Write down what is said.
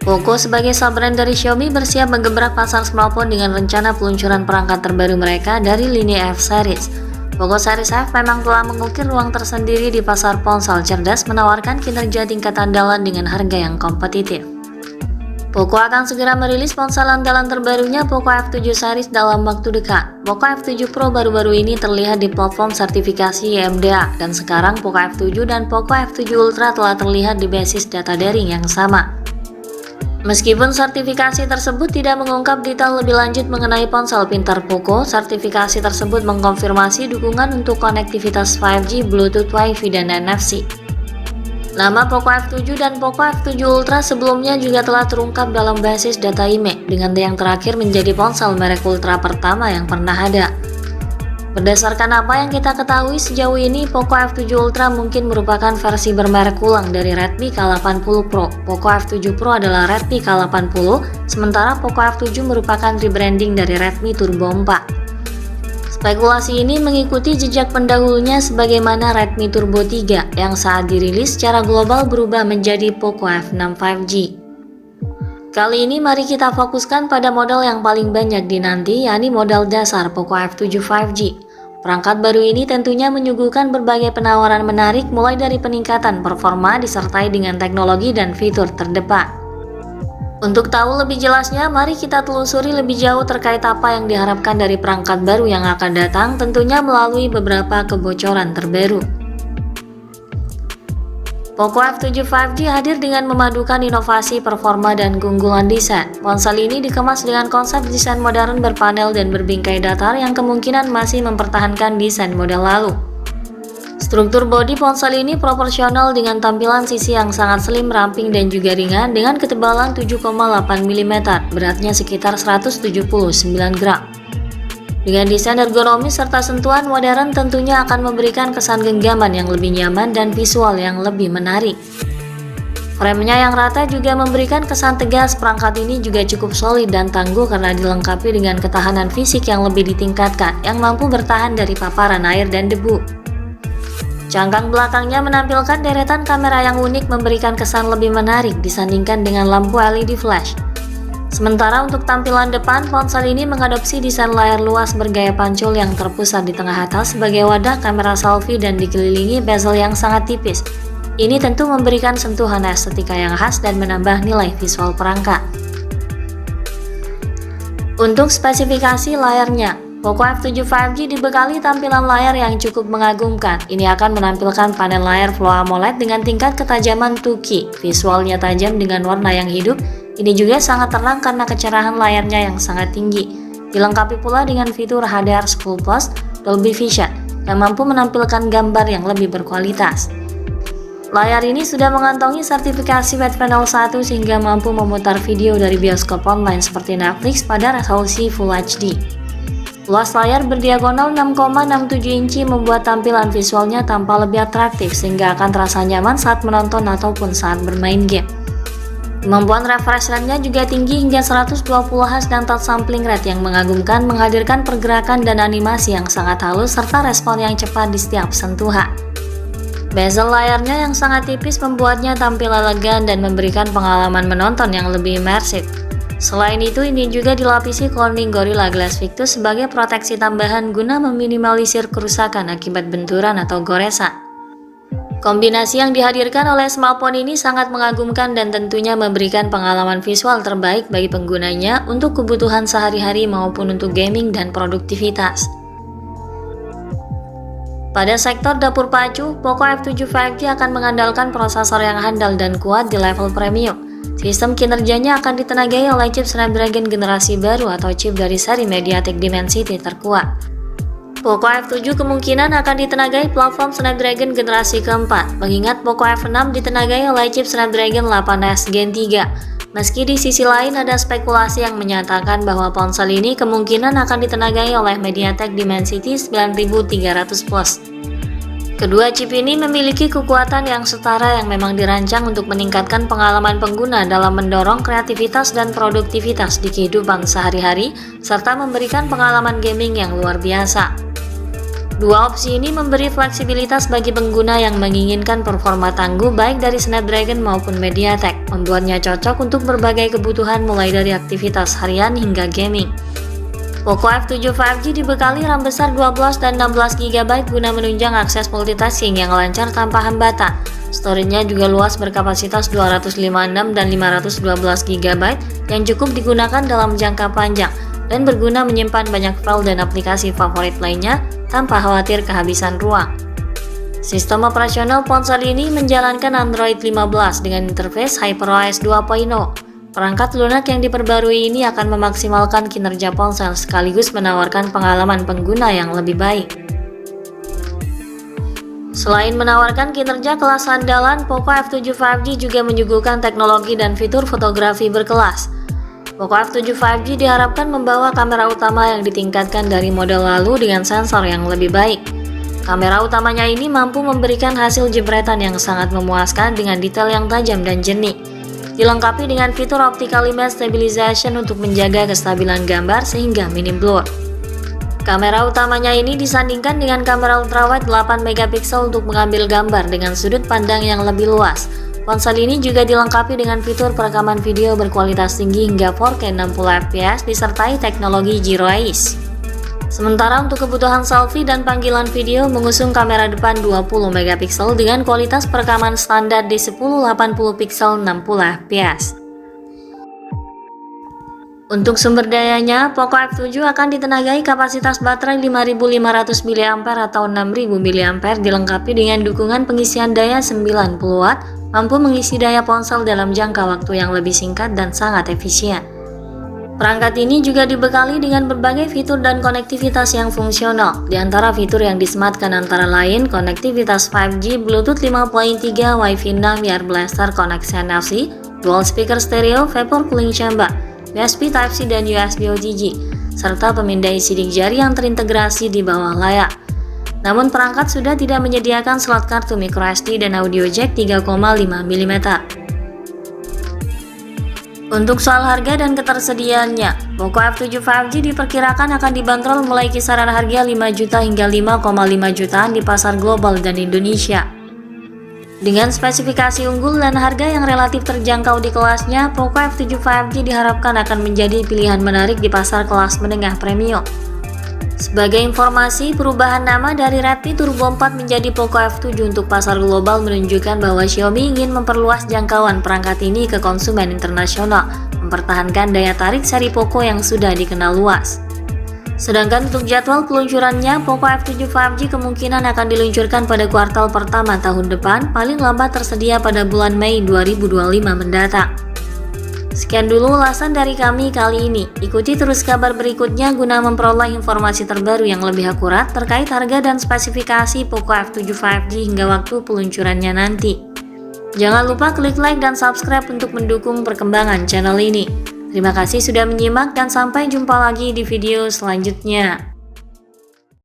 Poco sebagai sub-brand dari Xiaomi bersiap menggebrak pasar smartphone dengan rencana peluncuran perangkat terbaru mereka dari lini F series. Poco Series F memang telah mengukir ruang tersendiri di pasar ponsel cerdas menawarkan kinerja tingkat andalan dengan harga yang kompetitif. Poco akan segera merilis ponsel andalan terbarunya Poco F7 series dalam waktu dekat. Poco F7 Pro baru-baru ini terlihat di platform sertifikasi YMDA dan sekarang Poco F7 dan Poco F7 Ultra telah terlihat di basis data daring yang sama. Meskipun sertifikasi tersebut tidak mengungkap detail lebih lanjut mengenai ponsel pintar Poco, sertifikasi tersebut mengkonfirmasi dukungan untuk konektivitas 5G, Bluetooth, Wi-Fi, dan NFC. Nama Poco F7 dan Poco F7 Ultra sebelumnya juga telah terungkap dalam basis data IMEI, dengan yang terakhir menjadi ponsel merek Ultra pertama yang pernah ada. Berdasarkan apa yang kita ketahui sejauh ini, Poco F7 Ultra mungkin merupakan versi bermerek ulang dari Redmi K80 Pro. Poco F7 Pro adalah Redmi K80, sementara Poco F7 merupakan rebranding dari Redmi Turbo 4. Spekulasi ini mengikuti jejak pendahulunya sebagaimana Redmi Turbo 3 yang saat dirilis secara global berubah menjadi Poco F6 5G. Kali ini mari kita fokuskan pada model yang paling banyak dinanti, yakni model dasar Poco F7 5G. Perangkat baru ini tentunya menyuguhkan berbagai penawaran menarik mulai dari peningkatan performa disertai dengan teknologi dan fitur terdepan. Untuk tahu lebih jelasnya, mari kita telusuri lebih jauh terkait apa yang diharapkan dari perangkat baru yang akan datang, tentunya melalui beberapa kebocoran terbaru. Poco F7 5G hadir dengan memadukan inovasi, performa, dan keunggulan desain. Ponsel ini dikemas dengan konsep desain modern berpanel dan berbingkai datar yang kemungkinan masih mempertahankan desain model lalu. Struktur bodi ponsel ini proporsional dengan tampilan sisi yang sangat slim, ramping, dan juga ringan dengan ketebalan 7,8 mm, beratnya sekitar 179 gram. Dengan desain ergonomis serta sentuhan modern tentunya akan memberikan kesan genggaman yang lebih nyaman dan visual yang lebih menarik. Framenya yang rata juga memberikan kesan tegas. Perangkat ini juga cukup solid dan tangguh karena dilengkapi dengan ketahanan fisik yang lebih ditingkatkan yang mampu bertahan dari paparan air dan debu. Cangkang belakangnya menampilkan deretan kamera yang unik memberikan kesan lebih menarik disandingkan dengan lampu LED flash. Sementara untuk tampilan depan, ponsel ini mengadopsi desain layar luas bergaya pancul yang terpusat di tengah atas sebagai wadah kamera selfie dan dikelilingi bezel yang sangat tipis. Ini tentu memberikan sentuhan estetika yang khas dan menambah nilai visual perangkat. Untuk spesifikasi layarnya, Poco F7 5G dibekali tampilan layar yang cukup mengagumkan. Ini akan menampilkan panel layar Full AMOLED dengan tingkat ketajaman 2K. Visualnya tajam dengan warna yang hidup. Ini juga sangat terang karena kecerahan layarnya yang sangat tinggi. Dilengkapi pula dengan fitur HDR10 Plus Dolby Vision yang mampu menampilkan gambar yang lebih berkualitas. Layar ini sudah mengantongi sertifikasi Wide Panel 1 sehingga mampu memutar video dari bioskop online seperti Netflix pada resolusi Full HD. Luas layar berdiagonal 6,67 inci membuat tampilan visualnya tampak lebih atraktif sehingga akan terasa nyaman saat menonton ataupun saat bermain game. Kemampuan refresh rate-nya juga tinggi hingga 120Hz dan touch sampling rate yang mengagumkan menghadirkan pergerakan dan animasi yang sangat halus serta respon yang cepat di setiap sentuhan. Bezel layarnya yang sangat tipis membuatnya tampil elegan dan memberikan pengalaman menonton yang lebih imersif. Selain itu, ini juga dilapisi Corning Gorilla Glass Victus sebagai proteksi tambahan guna meminimalisir kerusakan akibat benturan atau goresan. Kombinasi yang dihadirkan oleh smartphone ini sangat mengagumkan dan tentunya memberikan pengalaman visual terbaik bagi penggunanya untuk kebutuhan sehari-hari maupun untuk gaming dan produktivitas. Pada sektor dapur pacu, Poco F7 5G akan mengandalkan prosesor yang handal dan kuat di level premium. Sistem kinerjanya akan ditenagai oleh chip Snapdragon generasi baru atau chip dari seri MediaTek Dimensity terkuat. Poco F7 kemungkinan akan ditenagai platform Snapdragon generasi keempat, mengingat Poco F6 ditenagai oleh chip Snapdragon 8S Gen 3. Meski di sisi lain ada spekulasi yang menyatakan bahwa ponsel ini kemungkinan akan ditenagai oleh MediaTek Dimensity 9300 Plus. Kedua chip ini memiliki kekuatan yang setara yang memang dirancang untuk meningkatkan pengalaman pengguna dalam mendorong kreativitas dan produktivitas di kehidupan sehari-hari, serta memberikan pengalaman gaming yang luar biasa. Dua opsi ini memberi fleksibilitas bagi pengguna yang menginginkan performa tangguh baik dari Snapdragon maupun MediaTek, membuatnya cocok untuk berbagai kebutuhan mulai dari aktivitas harian hingga gaming. Poco F7 5G dibekali RAM besar 12 dan 16 GB guna menunjang akses multitasking yang lancar tanpa hambatan. Storage-nya juga luas berkapasitas 256 dan 512 GB yang cukup digunakan dalam jangka panjang dan berguna menyimpan banyak file dan aplikasi favorit lainnya tanpa khawatir kehabisan ruang. Sistem operasional ponsel ini menjalankan Android 15 dengan interface HyperOS 2.0. Perangkat lunak yang diperbarui ini akan memaksimalkan kinerja ponsel sekaligus menawarkan pengalaman pengguna yang lebih baik. Selain menawarkan kinerja kelas andalan, Poco F7 5G juga menyuguhkan teknologi dan fitur fotografi berkelas. Poco F7 5G diharapkan membawa kamera utama yang ditingkatkan dari model lalu dengan sensor yang lebih baik. Kamera utamanya ini mampu memberikan hasil jepretan yang sangat memuaskan dengan detail yang tajam dan jernih. Dilengkapi dengan fitur optical image stabilization untuk menjaga kestabilan gambar sehingga minim blur. Kamera utamanya ini disandingkan dengan kamera ultrawide 8 MP untuk mengambil gambar dengan sudut pandang yang lebih luas. Ponsel ini juga dilengkapi dengan fitur perekaman video berkualitas tinggi hingga 4K 60 fps disertai teknologi Zero Haze. Sementara untuk kebutuhan selfie dan panggilan video mengusung kamera depan 20 MP dengan kualitas perekaman standar di 1080 pixel 60 fps. Untuk sumber dayanya, Poco F7 akan ditenagai kapasitas baterai 5500 mAh atau 6000 mAh dilengkapi dengan dukungan pengisian daya 90 Watt, mampu mengisi daya ponsel dalam jangka waktu yang lebih singkat dan sangat efisien. Perangkat ini juga dibekali dengan berbagai fitur dan konektivitas yang fungsional. Di antara fitur yang disematkan antara lain konektivitas 5G, Bluetooth 5.3, Wi-Fi 6, Air Blaster koneksi NFC, dual speaker stereo, vapor cooling chamber, USB Type-C dan USB OTG, serta pemindai sidik jari yang terintegrasi di bawah layar. Namun perangkat sudah tidak menyediakan slot kartu microSD dan audio jack 3,5 mm. Untuk soal harga dan ketersediaannya, Poco F7 5G diperkirakan akan dibanderol mulai kisaran harga 5 juta hingga 5,5 jutaan di pasar global dan Indonesia. Dengan spesifikasi unggul dan harga yang relatif terjangkau di kelasnya, Poco F7 5G diharapkan akan menjadi pilihan menarik di pasar kelas menengah premium. Sebagai informasi, perubahan nama dari Redmi Turbo 4 menjadi Poco F7 untuk pasar global menunjukkan bahwa Xiaomi ingin memperluas jangkauan perangkat ini ke konsumen internasional, mempertahankan daya tarik seri Poco yang sudah dikenal luas. Sedangkan untuk jadwal peluncurannya, Poco F7 5G kemungkinan akan diluncurkan pada kuartal pertama tahun depan, paling lambat tersedia pada bulan Mei 2025 mendatang. Sekian dulu ulasan dari kami kali ini. Ikuti terus kabar berikutnya guna memperoleh informasi terbaru yang lebih akurat terkait harga dan spesifikasi Poco F7 5G hingga waktu peluncurannya nanti. Jangan lupa klik like dan subscribe untuk mendukung perkembangan channel ini. Terima kasih sudah menyimak dan sampai jumpa lagi di video selanjutnya.